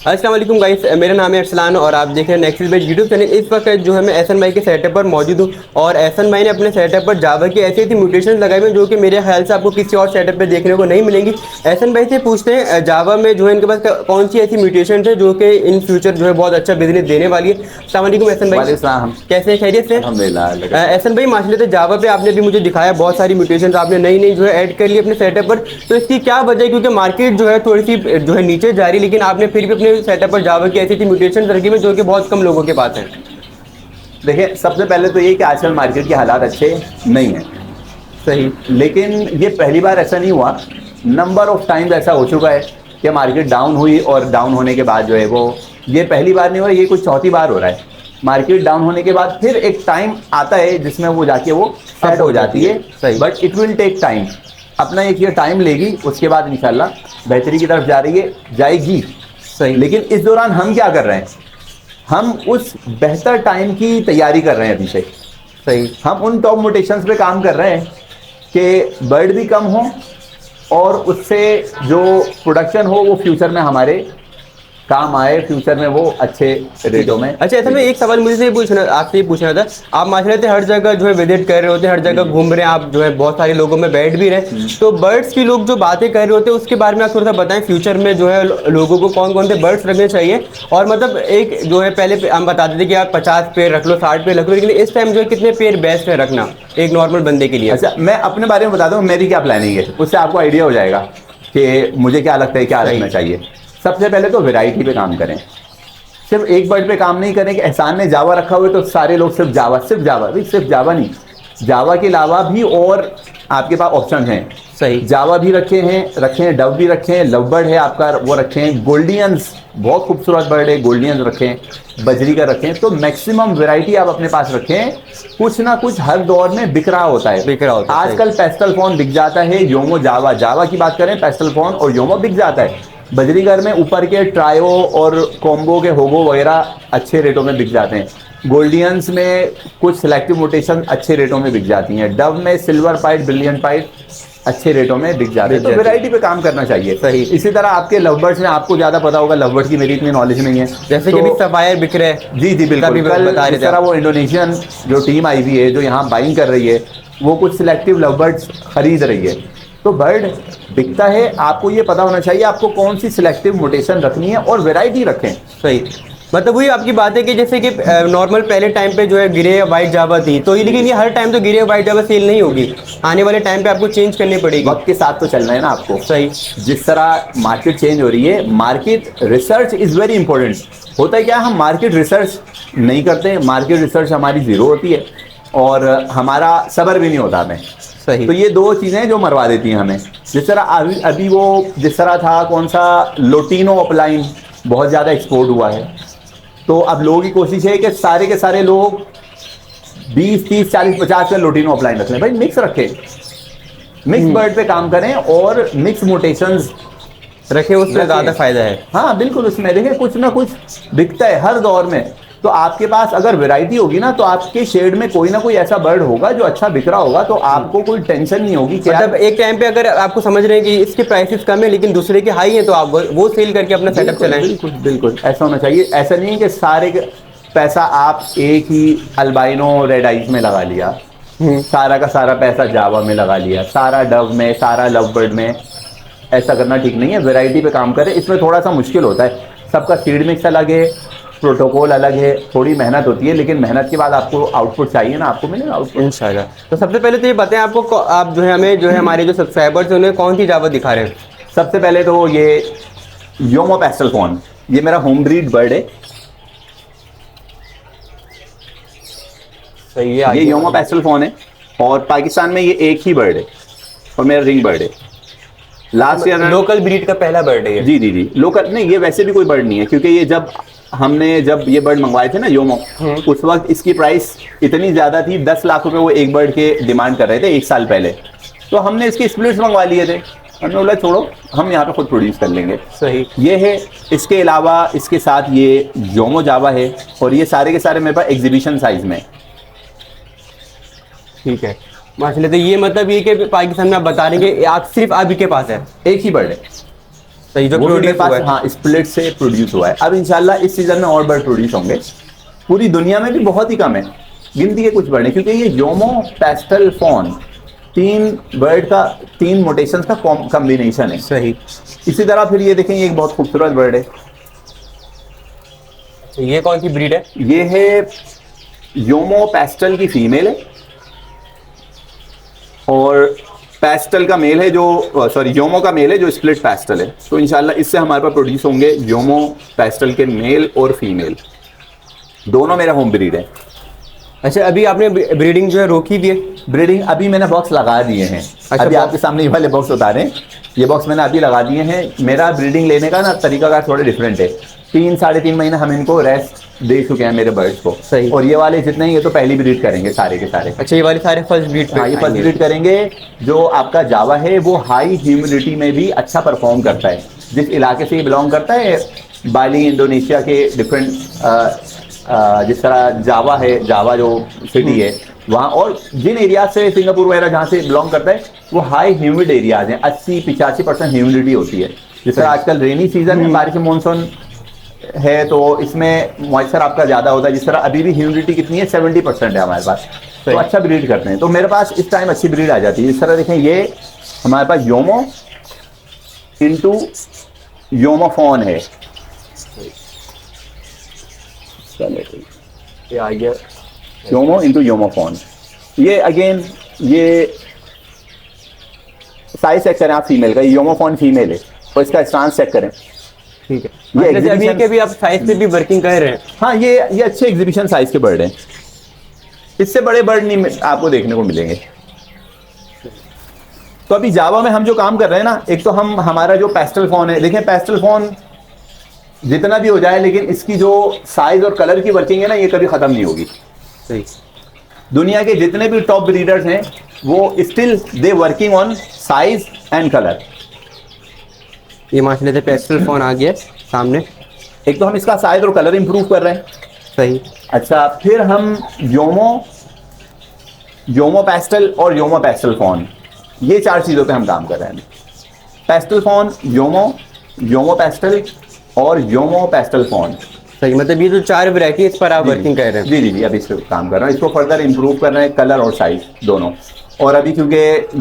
अस्सलाम वालेकुम गाइस, मेरा नाम है अरसलान और आप देख रहे हैं नेक्स्ट बेट यूट्यूब चैनल। इस वक्त जो है मैं एहसन भाई के सेटअप पर मौजूद हूँ और एहसन भाई ने अपने सेटअप पर जावा की ऐसी ऐसी म्यूटेशन लगाई हुई जो कि मेरे ख्याल से आपको किसी और सेटअप पे देखने को नहीं मिलेंगी। एहसन भाई से पूछते हैं जावा में जो है इनके पास कौन सी ऐसी म्यूटेशन है जो कि इन फ्यूचर जो है बहुत अच्छा बिजनेस देने वाली है। अस्सलाम वालेकुम एहसन भाई, कैसे हैं, खैरियत से? एहसन भाई माशाल्लाह से जावा पे आपने भी मुझे दिखाया बहुत सारी म्यूटेशन आपने नई नई जो है ऐड कर ली अपने सेटअप पर, तो इसकी क्या वजह है? क्योंकि मार्केट जो है थोड़ी सी जो है नीचे जा रही, लेकिन आपने फिर भी अपने सेटअप पर जावा ऐसी थी म्यूटेशन रखी में जो कि बहुत कम लोगों के पास है। देखिए, सबसे पहले तो ये कि आजकल मार्केट के हालात अच्छे नहीं हैं, सही, लेकिन ये पहली बार ऐसा नहीं हुआ। नंबर ऑफ टाइम्स ऐसा हो चुका है कि मार्केट डाउन हुई और डाउन होने के बाद जो है वो, ये पहली बार नहीं हुआ, ये कुछ चौथी बार हो रहा है। मार्केट डाउन होने के बाद फिर एक टाइम आता है जिसमें वो जाके वो सेट हो जाती है, सही, but it will take time. अपना एक ये टाइम लेगी, उसके बाद इंशाल्लाह बेहतरी की तरफ जाएगी। सही, लेकिन इस दौरान हम क्या कर रहे हैं? हम उस बेहतर टाइम की तैयारी कर रहे हैं अभी से। सही, हम उन टॉप म्यूटेशंस पे काम कर रहे हैं कि बर्ड भी कम हो और उससे जो प्रोडक्शन हो वो फ्यूचर में हमारे काम आए, फ्यूचर में वो अच्छे रेटों में। अच्छा, ऐसा में एक सवाल मुझे आपसे पूछना था। आप माशाल्लाह से हर जगह जो है विजिट कर रहे होते हैं, हर जगह घूम रहे हैं, आप जो है बहुत सारे लोगों में बैठ भी रहे, तो बर्ड्स की लोग जो बातें कर रहे होते हैं उसके बारे में आप थोड़ा सा बताएं। फ्यूचर में जो है लोगों को कौन कौन से बर्ड्स रखने चाहिए, और मतलब एक जो है पहले हम बताते थे कि आप 50 पेड़ रख लो, 60 पेड़ रख लो, लेकिन इस टाइम जो है कितने पेड़ बेस्ट है रखना एक नॉर्मल बंदे के लिए? अच्छा, मैं अपने बारे में बताता हूँ मेरी क्या प्लानिंग है, उससे आपको आइडिया हो जाएगा कि मुझे क्या लगता है क्या रखना चाहिए। सबसे पहले तो वैरायटी पे काम करें, सिर्फ एक बर्ड पे काम नहीं करें कि एहसान ने जावा रखा हुआ है तो सारे लोग सिर्फ जावा भाई, सिर्फ जावा नहीं, जावा के अलावा भी और आपके पास ऑप्शन हैं। सही, जावा भी रखे हैं, डव भी रखे हैं, लव बर्ड है आपका वो रखे हैं, गोल्डियंस बहुत खूबसूरत बर्ड है, गोल्डियंस रखें, बजरी का रखें, तो मैक्सिमम वैरायटी आप अपने पास रखें। कुछ ना कुछ हर दौर में बिक रहा होता है। आजकल पेस्टल फॉन बिक जाता है, योमो जावा की बात करें, पेस्टल फॉन और योमो बिक जाता है। बजरीगर में ऊपर के ट्रायो और कॉम्बो के होगो वगैरह अच्छे रेटों में बिक जाते हैं। गोल्डियंस में कुछ सिलेक्टिव म्यूटेशन अच्छे रेटों में बिक जाती हैं। डव में सिल्वर पाइट, ब्रिलियंट पाइट अच्छे रेटों में बिक जाते हैं। तो वैरायटी पे काम करना चाहिए। सही, इसी तरह आपके लवबर्ड्स में आपको ज्यादा पता होगा, लवबर्ड की मेरी इतनी नॉलेज नहीं है, जैसे कि सफायर बिक रहे हैं। जी बिल्कुल, इस तरह वो इंडोनेशियन जो टीम आई हुई है जो यहाँ बाइंग कर रही है, वो कुछ सिलेक्टिव लवबर्ड्स खरीद रही है, तो बर्ड बिकता है। आपको ये पता होना चाहिए आपको कौन सी सिलेक्टिव म्यूटेशन रखनी है और वैरायटी रखें। सही, मतलब वही आपकी बात है कि जैसे कि नॉर्मल पहले टाइम पे जो है गिरे या वाइट जावा थी, तो लेकिन ये हर टाइम तो गिरे वाइट जावा सेल नहीं होगी, आने वाले टाइम पे आपको चेंज करनी पड़ेगी। वक्त के साथ तो चलना है ना आपको। सही, जिस तरह मार्केट चेंज हो रही है, market research is very important. होता है क्या, हम मार्केट रिसर्च नहीं करते, मार्केट रिसर्च हमारी जीरो होती है और हमारा सब्र भी नहीं होता हमें। सही, तो ये दो चीजें जो मरवा देती हैं हमें। जिस तरह अभी वो जिस तरह था, कौन सा लोटिनो अपलाइन बहुत ज्यादा एक्सपोर्ट हुआ है, तो अब लोगों की कोशिश है कि सारे के सारे लोग 20, 30, 40, 50 में लोटिनो अपलाइन रख लें। भाई मिक्स रखें, मिक्स बर्ड पे काम करें और मिक्स म्यूटेशंस रखे, उसमें ज्यादा फायदा है। हाँ बिल्कुल, उसमें देखें कुछ ना कुछ बिकता है हर दौर में। तो आपके पास अगर वैरायटी होगी ना, तो आपके शेड में कोई ना कोई ऐसा बर्ड होगा जो अच्छा बिक रहा होगा, तो आपको कोई टेंशन नहीं होगी। मतलब एक टाइम पे अगर आपको समझ रहे हैं कि इसके प्राइसेस कम है लेकिन दूसरे के हाई है, तो आप वो सेल करके अपना सेटअप चलाएं। बिल्कुल ऐसा होना चाहिए। ऐसा नहीं है कि सारे पैसा आप एक ही अल्बाइनो रेड आइज में लगा लिया, सारा का सारा पैसा जावा में लगा लिया, सारा डव में, सारा लव बर्ड में। ऐसा करना ठीक नहीं है, वैरायटी पे काम करें। इसमें थोड़ा सा मुश्किल होता है, सबका सीड मिक्स अलग है, प्रोटोकॉल अलग है, थोड़ी मेहनत होती है, लेकिन मेहनत के बाद आपको आउटपुट चाहिए ना, आपको मिलेगा आउटपुट इंशाल्लाह। तो सबसे पहले तो ये बताएं आपको, आप जो है हमें जो है हमारे जो सब्सक्राइबर्स हैं उन्हें कौन सी जावा दिखा रहे हैं? सबसे पहले तो ये योमो पेस्टल फॉन, ये मेरा होम ब्रीड बर्ड है। सही है, ये योमो पेस्टल फॉन है और पाकिस्तान में ये एक ही बर्ड है और मेरा रिंग बर्ड है। लास्ट ईयर लोकल ब्रीड का पहला बर्ड है। जी लोकल नहीं, ये वैसे भी कोई बर्ड नहीं है, क्योंकि ये जब ये बर्ड मंगवाए थे ना योमो, उस वक्त इसकी प्राइस इतनी ज्यादा थी, 10 लाख रुपए वो एक बर्ड के डिमांड कर रहे थे 1 साल पहले। तो हमने इसके स्प्लिट्स मंगवा लिए थे, हमने बोला छोड़ो हम यहाँ पे खुद प्रोड्यूस कर लेंगे। सही, ये है। इसके अलावा इसके साथ ये योमो जावा है और ये सारे के सारे मेरे पास एग्जीबिशन साइज में। ठीक है। माशाल्लाह। तो ये मतलब ये कि पाकिस्तान में आप बता रहे हैं कि आप सिर्फ आप ही के पास है एक ही बर्ड है सही जो वो भी मेरे प्रोड्यूस पास, हुआ है। हाँ स्प्लिट से प्रोड्यूस हुआ है। अब इंशाल्लाह इस सीजन में और बर्ड प्रोड्यूस होंगे। पूरी दुनिया में भी बहुत ही कम है, गिनती के कुछ बर्ड हैं, क्योंकि ये योमो पेस्टल फॉन 3 बर्ड का 3 मोटेशंस का कॉम्बिनेशन है। सही। इसी तरह फिर ये देखें, ये एक बहुत खूबसूरत बर्ड है। तो ये कौन सी ब्रीड है? ये है योमो पेस्टल की फीमेल है और पेस्टल का मेल है जो, सॉरी योमो का मेल है जो स्प्लिट पेस्टल है। तो इंशाल्लाह इससे हमारे पास प्रोड्यूस होंगे योमो पेस्टल के मेल और फीमेल, दोनों मेरा होम ब्रीड है। अच्छा, अभी आपने ब्रीडिंग जो है रोकी भी है? ब्रीडिंग अभी मैंने बॉक्स लगा दिए हैं। अच्छा, अभी आपके सामने ये वाले बॉक्स बता रहे हैं, ये बॉक्स मैंने अभी लगा दिए हैं। मेरा ब्रीडिंग लेने का ना तरीका का थोड़ा डिफरेंट है। 3-3.5 महीने हम इनको रेस्ट दे चुके हैं मेरे बर्ड्स को। सही। और ये वाले जितने हैं ये तो पहली ब्रीड करेंगे सारे के सारे। अच्छा, ये वाले सारे फर्स्ट ब्रीड? हाँ, ये फर्स्ट ब्रीड करेंगे। जो आपका जावा है वो हाई ह्यूमिडिटी में भी अच्छा परफॉर्म करता है। जिस इलाके से ये बिलोंग करता है, बाली इंडोनेशिया के डिफरेंट, जिस तरह जावा है, जावा जो सिटी है वहाँ, और जिन एरिया से सिंगापुर वगैरह जहाँ से बिलोंग करता है वो हाई ह्यूमिड एरियाज हैं। 80-85% ह्यूमिडिटी होती है। जिस तरह आजकल रेनी सीजन है, बारिश मॉनसून है, तो इसमें मॉइस्चर आपका ज़्यादा होता है। जिस तरह अभी भी ह्यूमिडिटी कितनी है, 70% है हमारे पास, तो अच्छा ब्रीड करते हैं। तो मेरे पास इस टाइम अच्छी ब्रीड आ जाती है। इस तरह देखें, ये हमारे पास योमो इंटू योमोफोन है। ये आ गया योमो इंटू योमोफोन। ये अगेन ये साइज चेक करें आप फीमेल का, ये योमोफोन फीमेल है और इसका स्टांस चेक करें। ठीक है। ये मतलब अभी exhibition- के भी आप साइज पे भी वर्किंग कर रहे हैं? हाँ, ये अच्छे एग्जीबिशन साइज के बर्ड हैं। इससे बड़े बर्ड नहीं आपको देखने को मिलेंगे। तो अभी जावा में हम जो काम कर रहे हैं ना, एक तो हमारा जो पेस्टल फोन है, देखें पेस्टल फोन जितना भी हो जाए, लेकिन इसकी जो साइज और कलर की वर्किंग है ना, ये कभी खत्म नहीं होगी। सही। दुनिया के जितने भी टॉप ब्रीडर्स हैं वो still they working on size and colour. ये माशाल्लाह से पेस्टल फोन आ गया सामने। एक तो हम इसका साइज और कलर इंप्रूव कर रहे हैं। सही। अच्छा, फिर हम योमो पेस्टल और योमो पेस्टल फोन, ये 4 चीज़ों पे हम काम कर रहे हैं। पेस्टल फोन, योमो पेस्टल और योमो पेस्टल फोन। सही, मतलब ये जो 4 वैरायटी इस पर आप वर्किंग कर रहे हैं? जी, अभी इस पर काम कर रहे हैं। इसको फर्दर इंप्रूव कर रहे हैं, कलर और साइज दोनों। और अभी क्योंकि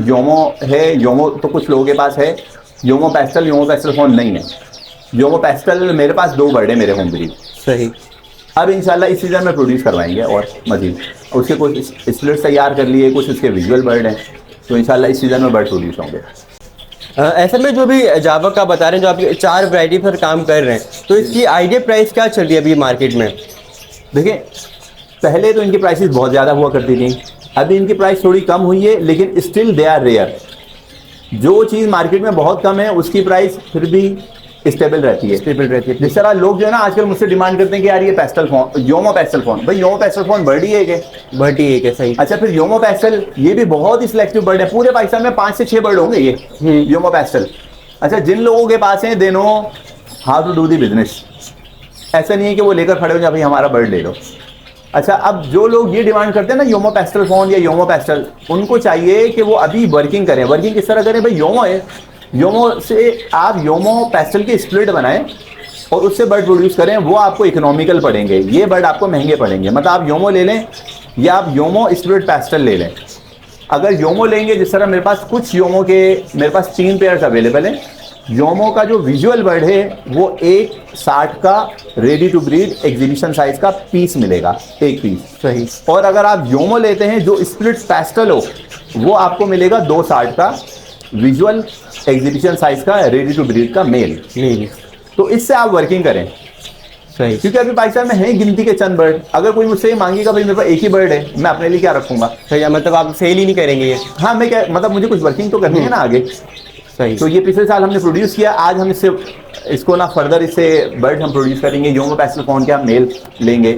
योमो है, योमो तो कुछ लोगों के पास है, योमो पेस्टल फोन नहीं है। योमो पेस्टल मेरे पास 2 बर्ड है मेरे होम ब्रीड। सही। अब इंशाल्लाह इस सीजन में प्रोड्यूस करवाएंगे और मजीद उसके कुछ स्प्लिट्स तैयार कर लिए, कुछ उसके विजुअल बर्ड हैं, तो इंशाल्लाह इस सीजन में बर्ड प्रोड्यूस होंगे। ऐसे में जो भी जावा का बता रहे हैं, जो आप 4 वैरायटी पर काम कर रहे हैं, तो इसकी आइडिया प्राइस क्या चल रही है अभी मार्केट में? देखिए, पहले तो इनकी प्राइसेस बहुत ज़्यादा हुआ करती थी, अभी इनकी प्राइस थोड़ी कम हुई है, लेकिन स्टिल दे आर रेयर। जो चीज़ मार्केट में बहुत कम है उसकी प्राइस फिर भी स्टेबल रहती है। जिस तरह लोग जो है ना आजकल मुझसे डिमांड करते हैं कि यार ये pastel phone, Yomo pastel phone, भाई योमो पेस्टल फोन बर्ड ही है, बट एक है। सही। अच्छा, फिर योमो पेस्टल ये भी बहुत ही सिलेक्टिव बर्ड है। पूरे पाकिस्तान में 5 से 6 बर्ड होंगे ये योमो पेस्टल। अच्छा, जिन लोगों के पास है they know how to do the business. ऐसा नहीं है कि वो लेकर खड़े हो जाए भाई हमारा बर्ड ले लो। अच्छा, अब जो लोग ये डिमांड करते हैं ना योमो पेस्टल फोन या योमो पेस्टल, उनको चाहिए कि वो अभी वर्किंग करें। वर्किंग किस तरह करें? भाई योमो है, योमो से आप योमो पेस्टल के स्प्लिट बनाएं और उससे बर्ड प्रोड्यूस करें, वो आपको इकोनॉमिकल पड़ेंगे। ये बर्ड आपको महंगे पड़ेंगे। मतलब आप योमो ले लें या आप योमो स्प्लिट पेस्टल ले लें। अगर योमो लेंगे, जिस तरह मेरे पास कुछ योमो के मेरे पास 3 पेयर्स अवेलेबल हैं। योमो का जो विजुअल बर्ड है वो 1.60 का ready to breed exhibition size का पीस मिलेगा, 1 पीस। सही। और अगर आप योमो लेते हैं जो स्प्लिट पेस्टल हो, वो आपको मिलेगा 2.60 का विजुअल एग्जीबिशन साइज का रेडी टू ब्रीड का मेल। तो इससे आप वर्किंग करें। सही। क्योंकि अभी पाकिस्तान में है गिनती के चंद बर्ड। अगर कोई मुझसे मांगेगा भाई मेरे पास एक ही बर्ड है, मैं अपने लिए क्या रखूंगा? सही, मतलब आप सेल ही नहीं करेंगे ये? हाँ, मैं क्या, मतलब मुझे कुछ वर्किंग तो करनी है ना आगे। सही। तो ये पिछले साल हमने प्रोड्यूस किया, आज हम इसको ना फर्दर इससे बर्ड हम प्रोड्यूस करेंगे। योमो पेस्टल फोन के हम मेल लेंगे,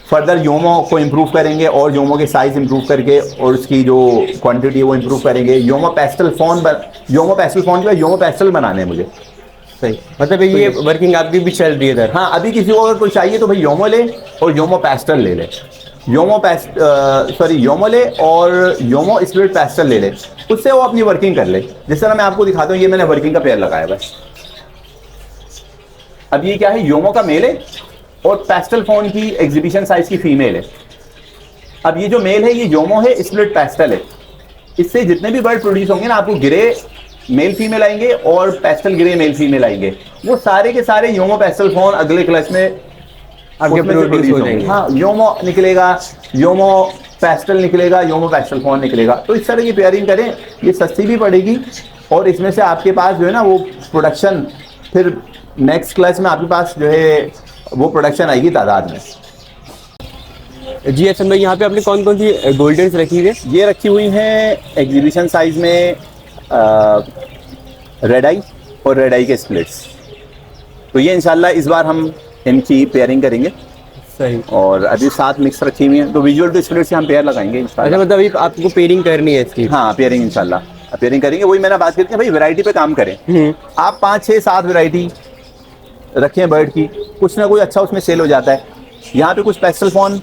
फर्दर योमो को इम्प्रूव करेंगे और योमो के साइज इम्प्रूव करके और उसकी जो क्वांटिटी है वो इम्प्रूव करेंगे। योमो पेस्टल फोन के बाद योमो पेस्टल बनाने हैं मुझे। सही, मतलब ये वर्किंग आपकी भी चल रही है इधर? हाँ, अभी किसी को अगर कोई चाहिए तो भाई योमो ले और योमो पेस्टल ले ले। योमो ले और योमो स्प्लिट पेस्टल ले ले, उससे वो अपनी वर्किंग कर ले। जिस तरह मैं आपको दिखाता हूँ, ये मैंने वर्किंग का पेयर लगाया बस। अब ये क्या है, योमो का मेल है और पेस्टल फोन की एग्जीबिशन साइज की फीमेल है। अब ये जो मेल है ये योमो है, स्प्लिट पेस्टल है। इससे जितने भी बर्ड प्रोड्यूस होंगे ना, आपको ग्रे मेल फीमेल आएंगे और पेस्टल ग्रे मेल फीमेल आएंगे, वो सारे के सारे योमो पेस्टल फोन अगले क्लास में आपके प्रोड्यूस हो जाएंगे। हाँ, योमो निकलेगा, योमो पेस्टल निकलेगा, योमो पेस्टल फोन निकलेगा। तो इस तरह की पेयरिंग करें, ये सस्ती भी पड़ेगी और इसमें से आपके पास जो है ना वो प्रोडक्शन फिर नेक्स्ट क्लास में आपके पास जो है वो प्रोडक्शन आएगी तादाद में। जी एहसन भाई, यहाँ पे आपने कौन कौन सी गोल्डन्स रखी हुई है? ये रखी हुई हैं एग्जीबिशन साइज में रेड आई और रेड आई के स्प्लिट्स। तो ये इंशाल्लाह इस बार हम इनकी पेयरिंग करेंगे। सही। और अभी 7 मिक्स रखी हुई हैं, तो विजुअल टू स्प्लिट से हम पेयर लगाएंगे इंशाल्लाह। अच्छा, मतलब अभी आपको पेयरिंग करनी है इसकी? हाँ, पेयरिंग इंशाल्लाह पेयरिंग करेंगे। वही मैंने बात करती है भाई, वैरायटी पे काम करें। आप 5, 6, 7 वैरायटी रखें बर्ड की, कुछ ना कुछ अच्छा उसमें सेल हो जाता है। यहाँ पे कुछ पेस्टल फोन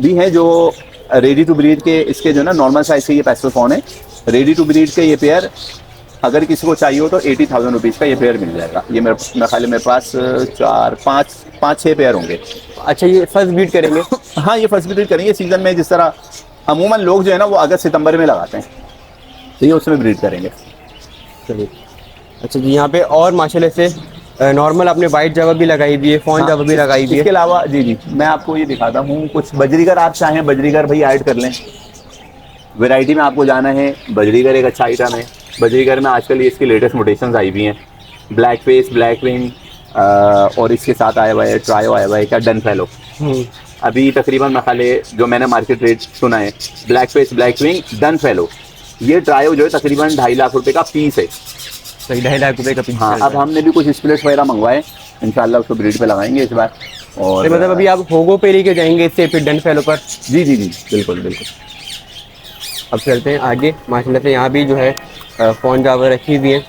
भी हैं जो रेडी टू ब्रीड के, इसके जो ना नॉर्मल साइज के ये पेस्टल फोन है, रेडी टू ब्रीड के ये पेयर अगर किसी को चाहिए हो तो 80,000 रुपीज़ का ये पेयर मिल जाएगा। ये मेरे ख्याल मेरे पास 4, 5, 6 पेयर होंगे। अच्छा, ये फर्स्ट बीट करेंगे? हाँ, ये फर्स्ट ब्रीड करेंगे सीजन में। जिस तरह अमूमन लोग जो है ना वो अगस्त सितंबर में लगाते हैं, तो ये उसमें ब्रीड करेंगे। चलिए। अच्छा जी, यहाँ पे और माशाल्लाह से नॉर्मल आपने वाइट जवा भी लगाई हुई है, फोन जवा भी लगाई हुई है। इसके अलावा जी मैं आपको ये दिखाता हूँ कुछ बजरीगर। आप चाहें बजरीगर भाई ऐड कर लें, वैरायटी में आपको जाना है। बजरीगर एक अच्छा आइटम है। बजरीगर में आजकल ये इसकी लेटेस्ट मोटेशंस आई हुई हैं, ब्लैक फेस, ब्लैक विंग, और इसके साथ आया हुआ है ट्रायो, आया हुआ है क्या, डन फेलो। अभी तकरीबन मसाले जो मैंने मार्केट रेट सुना है, black face, black wing, done fellow, ये ट्रायो जो है तकरीबन 2.5 लाख रुपए का पीस है। सही, 2.5 लाख रुपए का पीस। हाँ, अब हमने भी कुछ स्प्लिट्स वगैरह मंगवाए, इंशाल्लाह उसको ब्रीड पे लगाएंगे इस बार। और मतलब अभी आप होगो पे लेके जाएंगे इससे फिर डन फेलो पर? जी बिल्कुल बिल्कुल। अब चलते हैं आगे। माशाल्लाह से यहाँ भी जो है फोन जावर रखी हुई है।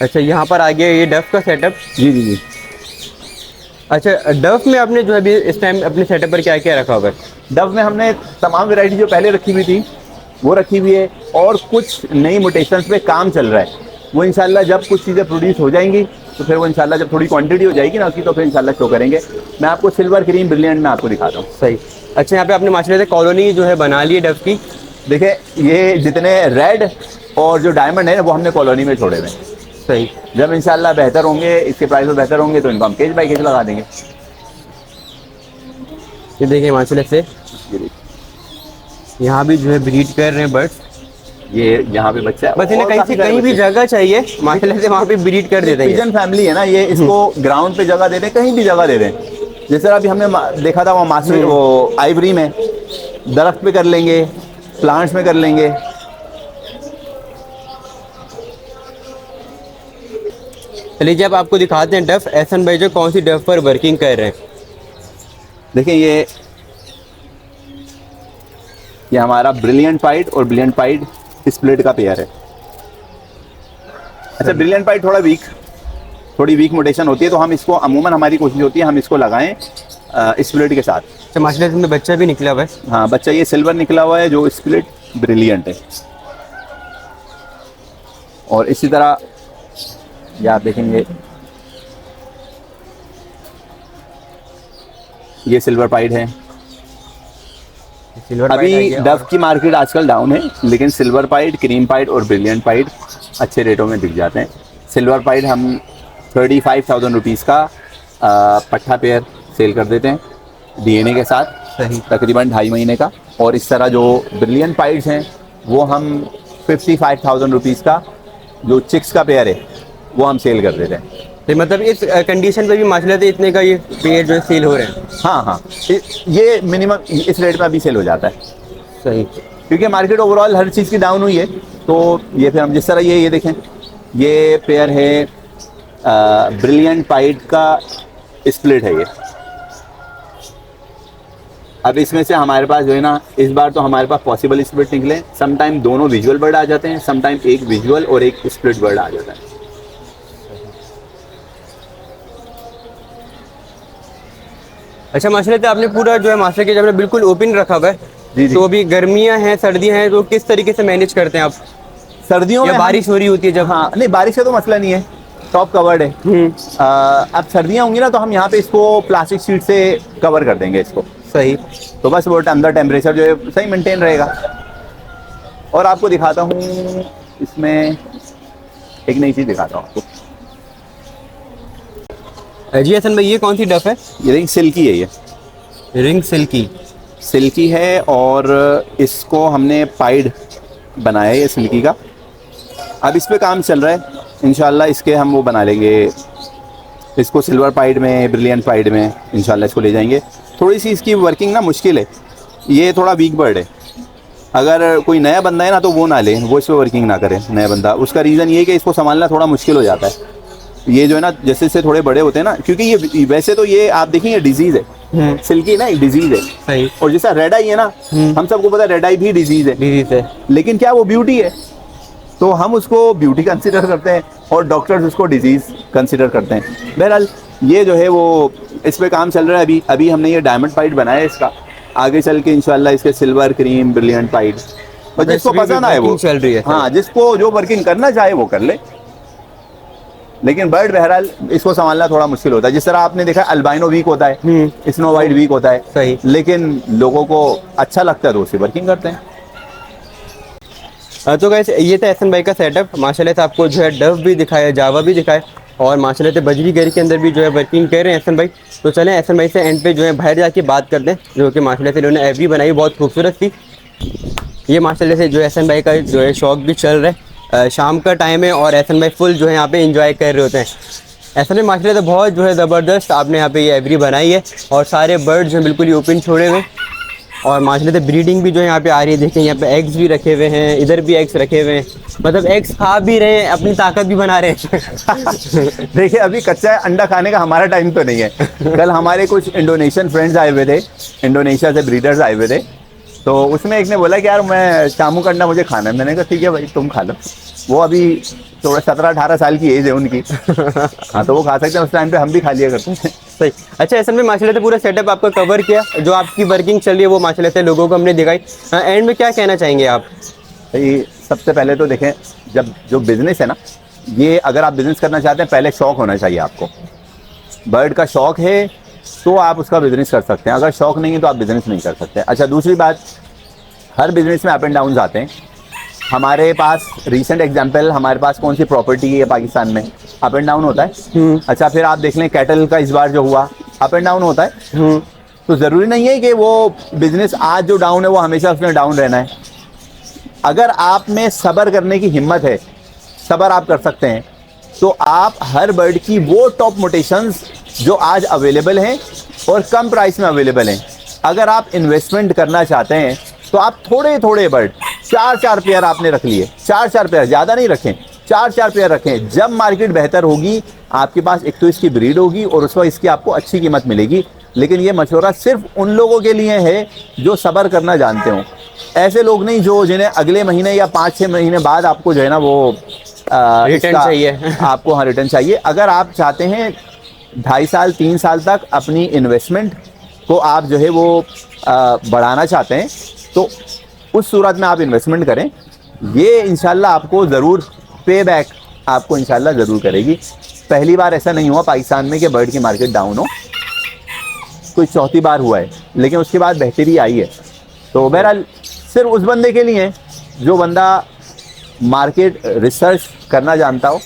अच्छा, यहाँ पर आ गया ये डफ का सेटअप। जी। अच्छा, डफ में आपने जो है अभी इस टाइम अपने सेटअप पर क्या क्या रखा हुआ है? डव में हमने तमाम वैरायटी जो पहले रखी हुई थी वो रखी हुई है, और कुछ नई मोटेशंस पे काम चल रहा है। वो इंशाल्लाह जब कुछ चीज़ें प्रोड्यूस हो जाएंगी तो फिर वो इंशाल्लाह जब थोड़ी क्वांटिटी हो जाएगी ना उसकी, तो फिर इंशाल्लाह शो करेंगे। मैं आपको सिल्वर क्रीम ब्रिलियंट में आपको दिखाता हूँ। सही। अच्छा, यहाँ पे आपने माशाल्लाह से कॉलोनी जो है बना ली है डफ की। देखिए, ये जितने रेड और जो डायमंड है ना वो हमने कॉलोनी में छोड़े हुए हैं। सही। जब इंशाल्लाह बेहतर होंगे, इसके प्राइस बेहतर होंगे, तो इनको हम केज बाई केज लगा देंगे। ये देखिए माशाल्लाह से यहाँ भी जो है ब्रीड कर रहे हैं बर्ड्स। ये यहाँ पे बच्चा है, बस इन्हें और कहीं भी जगह चाहिए माशाल्लाह से वहाँ पे ब्रीड कर देते हैं। पिजन फैमिली है ना ये, इसको ग्राउंड पे जगह दे दें, कहीं भी जगह दे दें। जैसे अभी हमने देखा था वहाँ मास्टर वो आइवरी में, दरख्त पे कर लेंगे, प्लांट्स में कर लेंगे। चलिए, जब आपको दिखाते हैं डफ, एहसन भाई जो कौन सी डफ पर वर्किंग कर रहे हैं। देखिए, ये हमारा ब्रिलियंट पाइड और ब्रिलियंट पाइड स्प्लिट का पेयर है। अच्छा, ब्रिलियंट पाइड थोड़ी वीक मोटेशन होती है, तो हम इसको अमूमन हमारी कोशिश होती है हम इसको लगाएं स्प्लिट के साथ। अच्छा, माशाल्लाह से बच्चा भी निकला हुआ है। हाँ, बच्चा ये सिल्वर निकला हुआ है जो स्प्लिट ब्रिलियंट है। और इसी तरह ये आप देखेंगे, ये सिल्वर पाइड है। अभी डव की मार्केट आजकल डाउन है, लेकिन सिल्वर पाइड, क्रीम पाइड और ब्रिलियंट पाइड अच्छे रेटों में बिक जाते हैं। सिल्वर पाइड हम 35,000 रुपीज़ का पट्ठा पेयर सेल कर देते हैं DNA के साथ। सही। तकरीबन 2.5 महीने का। और इस तरह जो ब्रिलियंट पाइड्स हैं वो हम 55,000 रुपीज़ का जो चिक्स का पेयर है वो हम सेल कर देते हैं। तो मतलब इस कंडीशन पे भी माशाल्लाह से इतने का ये पेयर जो है सेल हो रहे हैं। हाँ, ये मिनिमम इस रेट में अभी सेल हो जाता है। सही। क्योंकि मार्केट ओवरऑल हर चीज़ की डाउन हुई है, तो ये फिर हम जिस तरह ये देखें, ये पेयर है ब्रिलियंट पाइड का स्प्लिट है ये। अब इसमें से हमारे पास जो है ना, इस बार तो हमारे पास पॉसिबल स्प्लिट निकले। समटाइम दोनों विजुअल बर्ड आ जाते हैं, समटाइम एक विजुअल और एक स्प्लिट बर्ड आ जाता है। अच्छा माशाल्लाह से आपने पूरा जो है मास्टर के जब बिल्कुल ओपन रखा हुआ है। जी जी। तो अभी गर्मियां हैं, सर्दियां हैं, तो किस तरीके से मैनेज करते हैं आप? सर्दियों या में बारिश हो रही होती है जब? हाँ नहीं, बारिश का तो मसला नहीं है, टॉप कवर्ड है। अब सर्दियाँ होंगी ना तो हम यहाँ पे इसको प्लास्टिक शीट से कवर कर देंगे इसको। सही। तो बस वो अंदर टेम्परेचर जो है सही मेंटेन रहेगा। और आपको दिखाता हूँ इसमें एक नई चीज़ दिखाता हूँ आपको। जी हसन भाई ये कौन सी डफ है? ये रिंग सिल्की है, ये रिंग सिल्की। सिल्की है और इसको हमने पाइड बनाया है, ये सिल्की का। अब इस पे काम चल रहा है, इंशाल्लाह इसके हम वो बना लेंगे, इसको सिल्वर पाइड में, ब्रिलियंट पाइड में इंशाल्लाह इसको ले जाएंगे। थोड़ी सी इसकी वर्किंग ना मुश्किल है, ये थोड़ा वीक बर्ड है। अगर कोई नया बंदा है ना तो वो ना ले, वो इस पर वर्किंग ना करे नया बंदा। उसका रीज़न ये है कि इसको संभालना थोड़ा मुश्किल हो जाता है। ये जो है ना जैसे जैसे थोड़े बड़े होते हैं ना, क्योंकि ये वैसे तो ये आप देखेंगे डिजीज़ है, सिल्की ना एक डिजीज़ है। सही। और जैसा रेड आई है ना, हम सबको पता है रेड आई भी डिजीज़ है, डिजीज है, लेकिन क्या वो ब्यूटी है? तो हम उसको ब्यूटी कंसिडर करते हैं और डॉक्टर्स उसको डिजीज़ कंसिडर करते हैं। बहरहाल ये जो है वो इस पे काम चल रहा है। अभी हमने ये डायमंड पाइड बनाया है इसका, आगे चल के इंशाल्लाह इसके सिल्वर, क्रीम, ब्रिलियंट पाइड, और जिसको पसंद आए वो चल रही है। हाँ, जिसको जो वर्किंग करना चाहे वो कर ले। लेकिन बर्ड बहरहाल इसको संभालना थोड़ा मुश्किल होता है। जिस तरह आपने देखा अल्बाइनो वीक होता है, स्नो वाइट वीक होता है, सही। लेकिन लोगों को अच्छा लगता है तो उसे वर्किंग करते हैं। तो गाइस ये था एहसन भाई का सेटअप। माशाल्लाह से आपको जो है डव भी दिखाया, जावा भी दिखाया, और माशाल्लाह से बजरी घर के अंदर भी जो है वर्किंग कर रहे हैं एहसन भाई। तो चलें एहसन भाई से एंड पे जो है बाहर जाके बात करते हैं, जो कि माशाल्लाह से इन्होंने एवरी बनाई, बहुत खूबसूरत थी। ये माशाल्लाह से जो एहसन भाई का जो है शौक भी चल रहा है। शाम का टाइम है और एहसन भाई फुल जो है यहाँ पे एंजॉय कर रहे होते हैं। ऐसा में माशाल्लाह से बहुत जो है ज़बरदस्त आपने यहाँ पे ये एवरी बनाई है, और सारे बर्ड जो है बिल्कुल ही ओपन छोड़े हुए, और माशाल्लाह से ब्रीडिंग भी जो है यहाँ पे आ रही है। देखें यहाँ पे एग्स भी रखे हुए हैं, इधर भी एग्स रखे हुए हैं, मतलब एग्स खा भी रहे हैं, अपनी ताकत भी बना रहे हैं। देखिए अभी कच्चा अंडा खाने का हमारा टाइम तो नहीं है। कल हमारे कुछ इंडोनेशियन फ्रेंड्स आए हुए थे, इंडोनेशिया से ब्रीडर्स आए हुए थे, तो उसमें एक ने बोला कि यार मैं शामू का अंडा मुझे खाना है। मैंने कहा ठीक है भाई तुम खा लो। वो अभी थोड़ा 17-18 साल की एज है उनकी। हाँ तो वो खा सकते हैं, उस टाइम पे हम भी खा लिया करते हैं। सही। अच्छा ऐसा में माशाल्लाह से पूरा सेटअप आपका कवर किया, जो आपकी वर्किंग चल रही है वो माशाल्लाह से लोगों को हमने दिखाई। एंड में क्या कहना चाहेंगे आप? भाई सबसे पहले तो देखें, जब जो बिज़नेस है ना, ये अगर आप बिज़नेस करना चाहते हैं पहले शौक़ होना चाहिए आपको। बर्ड का शौक़ है तो आप उसका बिज़नेस कर सकते हैं, अगर शौक़ नहीं है तो आप बिज़नेस नहीं कर सकते। अच्छा दूसरी बात, हर बिज़नेस में अप एंड डाउन्स आते हैं। हमारे पास रीसेंट एग्जांपल, हमारे पास कौन सी प्रॉपर्टी है पाकिस्तान में, अप एंड डाउन होता है। अच्छा फिर आप देख लें कैटल का इस बार जो हुआ, अप एंड डाउन होता है। तो ज़रूरी नहीं है कि वो बिज़नेस आज जो डाउन है वो हमेशा उसमें डाउन रहना है। अगर आप में सब्र करने की हिम्मत है, सब्र आप कर सकते हैं, तो आप हर बर्ड की वो टॉप मोटेशंस जो आज अवेलेबल हैं और कम प्राइस में अवेलेबल हैं, अगर आप इन्वेस्टमेंट करना चाहते हैं तो आप थोड़े थोड़े बर्ड 4-4 पेयर आपने रख लिए, 4-4 पेयर, ज़्यादा नहीं रखें, 4-4 पेयर रखें। जब मार्केट बेहतर होगी आपके पास एक तो इसकी ब्रीड होगी और उस वक्त इसकी आपको अच्छी कीमत मिलेगी। लेकिन ये मशवरा सिर्फ उन लोगों के लिए है जो सब्र करना जानते हो। ऐसे लोग नहीं जो जिन्हें अगले महीने या 5-6 महीने बाद आपको जो है ना वो रिटर्न चाहिए। आपको हाँ रिटर्न चाहिए। अगर आप चाहते हैं 2.5 साल 3 साल तक अपनी इन्वेस्टमेंट को आप जो है वो बढ़ाना चाहते हैं, तो उस सूरत में आप इन्वेस्टमेंट करें। ये इंशाल्लाह आपको ज़रूर पे बैक आपको इंशाल्लाह ज़रूर करेगी। पहली बार ऐसा नहीं हुआ पाकिस्तान में कि बर्ड की मार्केट डाउन हो, कोई चौथी बार हुआ है, लेकिन उसके बाद बेहतरी आई है। तो बहरहाल सिर्फ उस बंदे के लिए जो बंदा मार्केट रिसर्च करना जानता हो,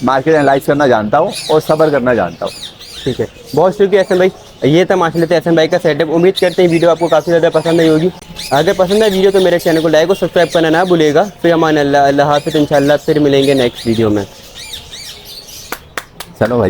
मार्केट एनालाइज करना जानता हो और सब्र करना जानता हो। ठीक है, बहुत शुक्रिया एहसन भाई। ये था माशाल्लाह से एहसन भाई का सेटअप। उम्मीद करते हैं वीडियो आपको काफ़ी ज़्यादा पसंद आई होगी। अगर पसंद है वीडियो तो मेरे चैनल को लाइक और सब्सक्राइब करना ना भूलिएगा। फिर अमान अल्लाह हाफ़िज़, इंशाल्लाह फिर मिलेंगे नेक्स्ट वीडियो में। चलो भाई।